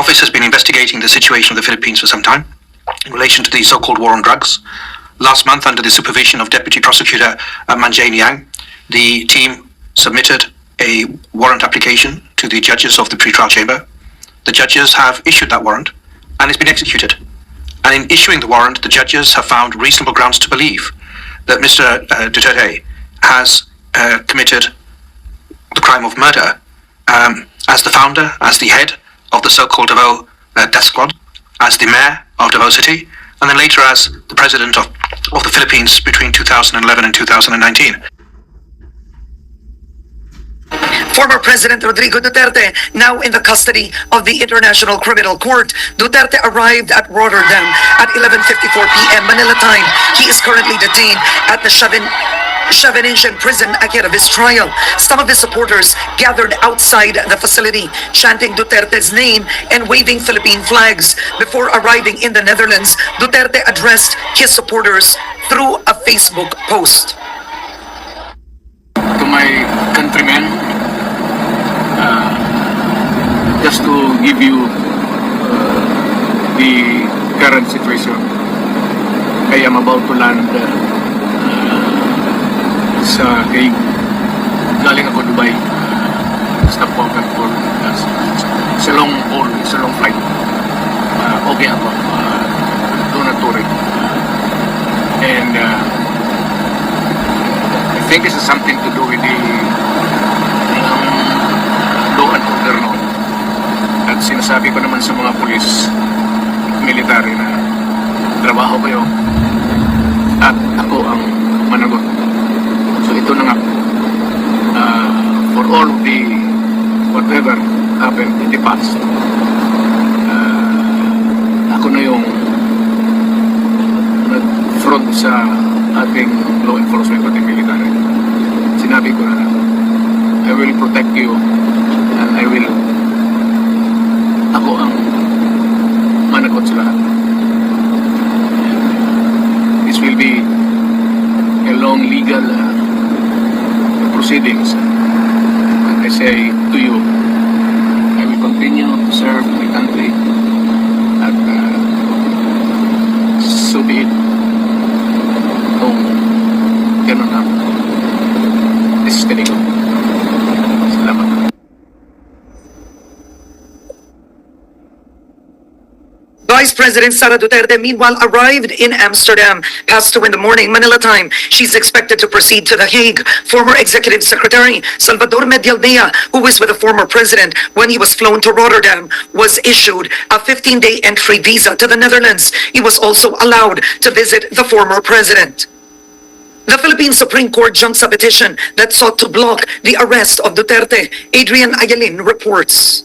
office has been investigating the situation of the Philippines for some time in relation to the so-called war on drugs. Last month, under the supervision of Deputy Prosecutor Manjane Yang, the team submitted a warrant application to the judges of the pre-trial chamber. The judges have issued that warrant and it's been executed. And in issuing the warrant, the judges have found reasonable grounds to believe that Mr. Duterte has committed the crime of murder as the founder, as the head of the so-called Davao Death Squad, as the mayor of Davao City, and then later as the president of the Philippines between 2011 and 2019. Former President Rodrigo Duterte, now in the custody of the International Criminal Court. Duterte arrived at Rotterdam at 11:54 p.m. Manila time. He is currently detained at the Scheveningen prison ahead of his trial. Some of his supporters gathered outside the facility, chanting Duterte's name and waving Philippine flags. Before arriving in the Netherlands, Duterte addressed his supporters through a Facebook post. To my countrymen, just to give you the current situation, I am about to land sa Hague. Galing ako Dubai, stopover for it's a long haul, it's a long flight. Okay ako, do not worry. And I think this is something to do with the law and order noon. At sinasabi ko naman sa mga pulis, military na trabaho kayo at ako ang managot. So ito na nga, for all of the whatever happened in the past, ako na yung nag-front sa ating law enforcement at military. Sinabi ko na, I will protect you and I will, ako ang managot sa lahat. This will be a long legal proceedings. And I say to you, I will continue to serve my country at so be it. Kung ganun ang destiny ko. Salamat. Vice President Sara Duterte, meanwhile, arrived in Amsterdam, past 2 in the morning, Manila time. She's expected to proceed to The Hague. Former Executive Secretary Salvador Medialdea, who was with the former president when he was flown to Rotterdam, was issued a 15-day entry visa to the Netherlands. He was also allowed to visit the former president. The Philippine Supreme Court jumps a petition that sought to block the arrest of Duterte. Adrian Ayalin reports.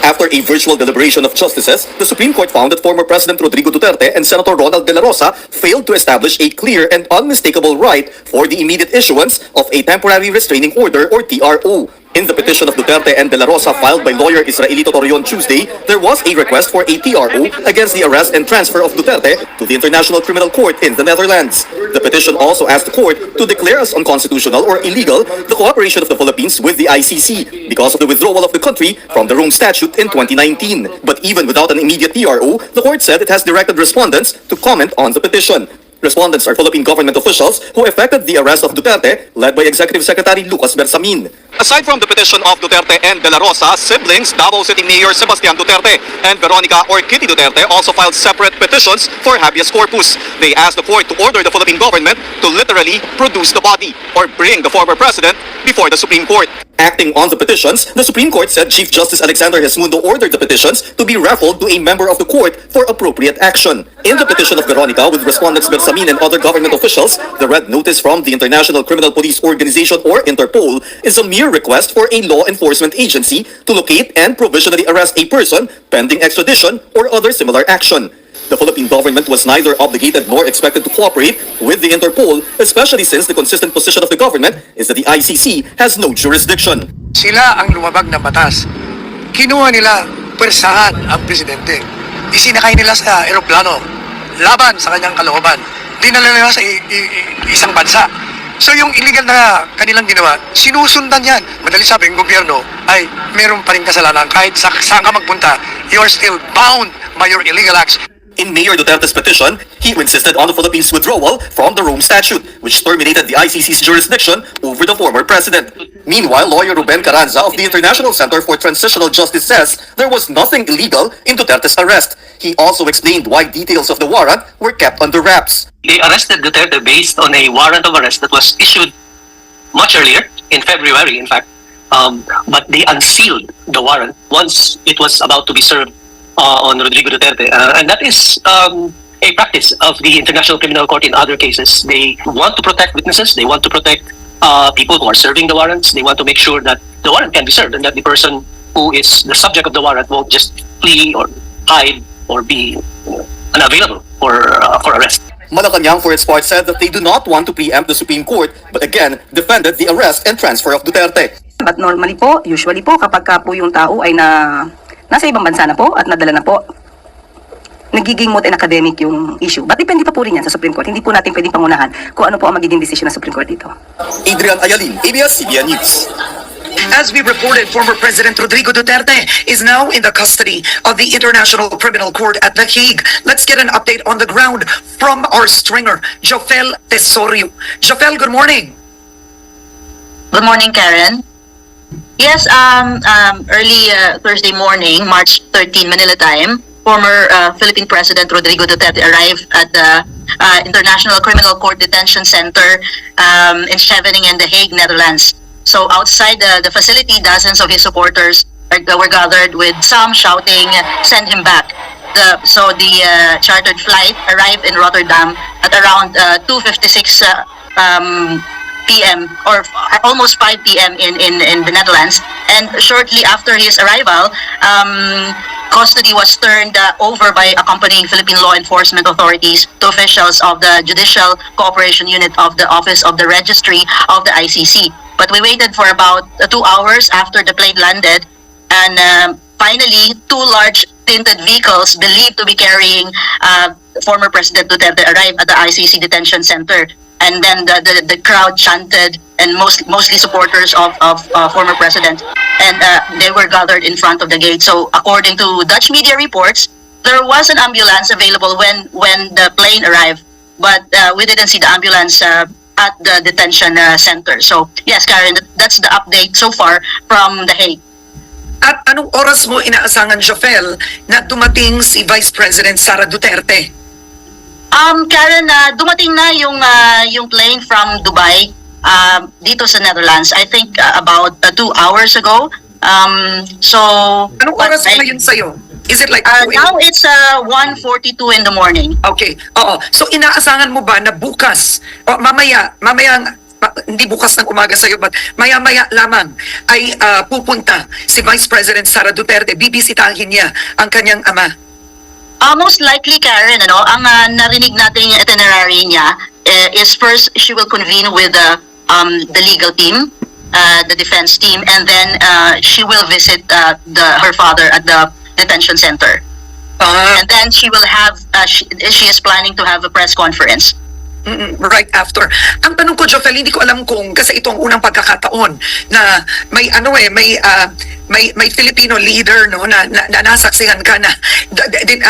After a virtual deliberation of justices, the Supreme Court found that former President Rodrigo Duterte and Senator Ronald De La Rosa failed to establish a clear and unmistakable right for the immediate issuance of a temporary restraining order or TRO. In the petition of Duterte and De La Rosa filed by lawyer Israelito Torreon Tuesday, there was a request for a TRO against the arrest and transfer of Duterte to the International Criminal Court in the Netherlands. The petition also asked the court to declare as unconstitutional or illegal the cooperation of the Philippines with the ICC because of the withdrawal of the country from the Rome Statute in 2019. But even without an immediate TRO, the court said it has directed respondents to comment on the petition. Respondents are Philippine government officials who effected the arrest of Duterte, led by Executive Secretary Lucas Bersamin. Aside from the petition of Duterte and De La Rosa, siblings Davao City Mayor Sebastian Duterte and Veronica or Kitty Duterte also filed separate petitions for habeas corpus. They asked the court to order the Philippine government to literally produce the body or bring the former president before the Supreme Court. Acting on the petitions, the Supreme Court said Chief Justice Alexander Hesmundo ordered the petitions to be referred to a member of the court for appropriate action. In the petition of Veronica, with respondents Bersamin and other government officials, the red notice from the International Criminal Police Organization or Interpol is a mere request for a law enforcement agency to locate and provisionally arrest a person pending extradition or other similar action. The Philippine government was neither obligated nor expected to cooperate with the Interpol, especially since the consistent position of the government is that the ICC has no jurisdiction. Sila ang lumabag ng batas. Kinuha nila persahan ang presidente. Isinakay nila sa eroplano laban sa kanyang kalooban. Dinala nila sa isang bansa So yung illegal na kanilang ginawa, sinusundan yan. Madali sabi, yung gobyerno ay meron pa rin kasalanan. Kahit saan ka magpunta, you are still bound by your illegal acts. In Mayor Duterte's petition, he insisted on the Philippines' withdrawal from the Rome Statute, which terminated the ICC's jurisdiction over the former president. Meanwhile, lawyer Ruben Carranza of the International Center for Transitional Justice says there was nothing illegal in Duterte's arrest. He also explained why details of the warrant were kept under wraps. They arrested Duterte based on a warrant of arrest that was issued much earlier, in February, in fact. But they unsealed the warrant once it was about to be served on Rodrigo Duterte. And that is a practice of the International Criminal Court in other cases. They want to protect witnesses. They want to protect people who are serving the warrants. They want to make sure that the warrant can be served and that the person who is the subject of the warrant won't just flee or hide or be unavailable for arrest. Malacanang, for its part, said that they do not want to preempt the Supreme Court, but again defended the arrest and transfer of Duterte. But normally po, usually po, kapag ka po yung tao ay nasa ibang bansa na po at nadala na po, nagiging moot and academic yung issue. But depende pa po rin yan sa Supreme Court. Hindi po natin pwedeng pangunahan kung ano po ang magiging desisyon ng Supreme Court dito. Adrian Ayalin, ABS-CBN News. As we reported, former President Rodrigo Duterte is now in the custody of the International Criminal Court at The Hague. Let's get an update on the ground from our stringer, Jofel Tesorio. Jofel, good morning. Good morning, Karen. Yes, early Thursday morning, March 13, Manila time, former Philippine President Rodrigo Duterte arrived at the International Criminal Court Detention Center in Scheveningen, The Hague, Netherlands. So outside the facility, dozens of his supporters were gathered with some shouting, "Send him back." So the chartered flight arrived in Rotterdam at around 2:56 p.m. or almost 5 p.m. in the Netherlands. And shortly after his arrival, custody was turned over by accompanying Philippine law enforcement authorities to officials of the Judicial Cooperation Unit of the Office of the Registry of the ICC. But we waited for about 2 hours after the plane landed, and finally, 2 large tinted vehicles believed to be carrying former President Duterte arrived at the ICC detention center. And then the crowd chanted, and mostly supporters of former president, and they were gathered in front of the gate. So according to Dutch media reports, there was an ambulance available when the plane arrived, but we didn't see the ambulance at the detention center. So yes, Karen, that's the update so far from The Hague. At anong oras mo inaasangan, Jofel, na dumating si Vice President Sara Duterte? Karen, dumating na yung plane from Dubai dito sa Netherlands. I think about 2 hours ago. So Anong oras mo ngayon sa'yo? Is it like now it's 1:42 in the morning. Okay. Oo. So inaasangan mo ba na bukas o hindi bukas ng umaga sa'yo, but maya-maya lamang ay pupunta si Vice President Sara Duterte, bibisitahin niya ang kanyang ama? Most likely, Karen, ang narinig nating itinerary niya is first she will convene with the legal team, the defense team, and then she will visit her father at the detention center. And then she will have, she is planning to have a press conference. Right after. Ang tanong ko, Jofel, hindi ko alam kung kasi ito ang unang pagkakataon na may may Filipino leader na nasaksihan ka na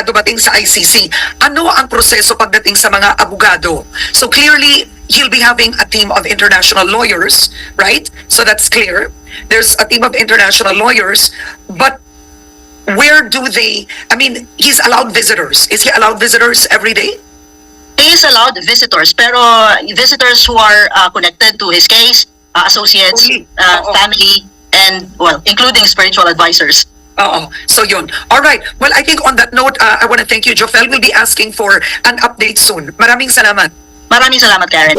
dumating sa ICC. Ano ang proseso pagdating sa mga abogado? So clearly, he'll be having a team of international lawyers, right? So that's clear. There's a team of international lawyers, but where do they, he's allowed visitors. Is he allowed visitors every day? He is allowed visitors, pero visitors who are connected to his case, associates, family, and including spiritual advisors. So yun. All right. Well, I think on that note, I want to thank you, Jofel. We'll be asking for an update soon. Maraming salamat. Maraming salamat, Karen.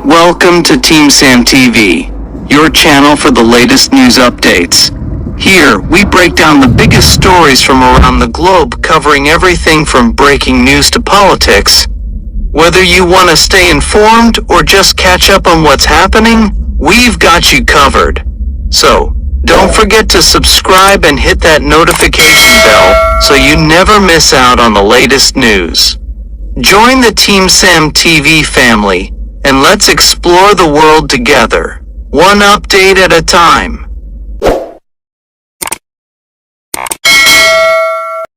Welcome to TeamSam TV, your channel for the latest news updates. Here, we break down the biggest stories from around the globe, covering everything from breaking news to politics. Whether you want to stay informed or just catch up on what's happening, we've got you covered. So, don't forget to subscribe and hit that notification bell so you never miss out on the latest news. Join the TeamSam TV family, and let's explore the world together, one update at a time.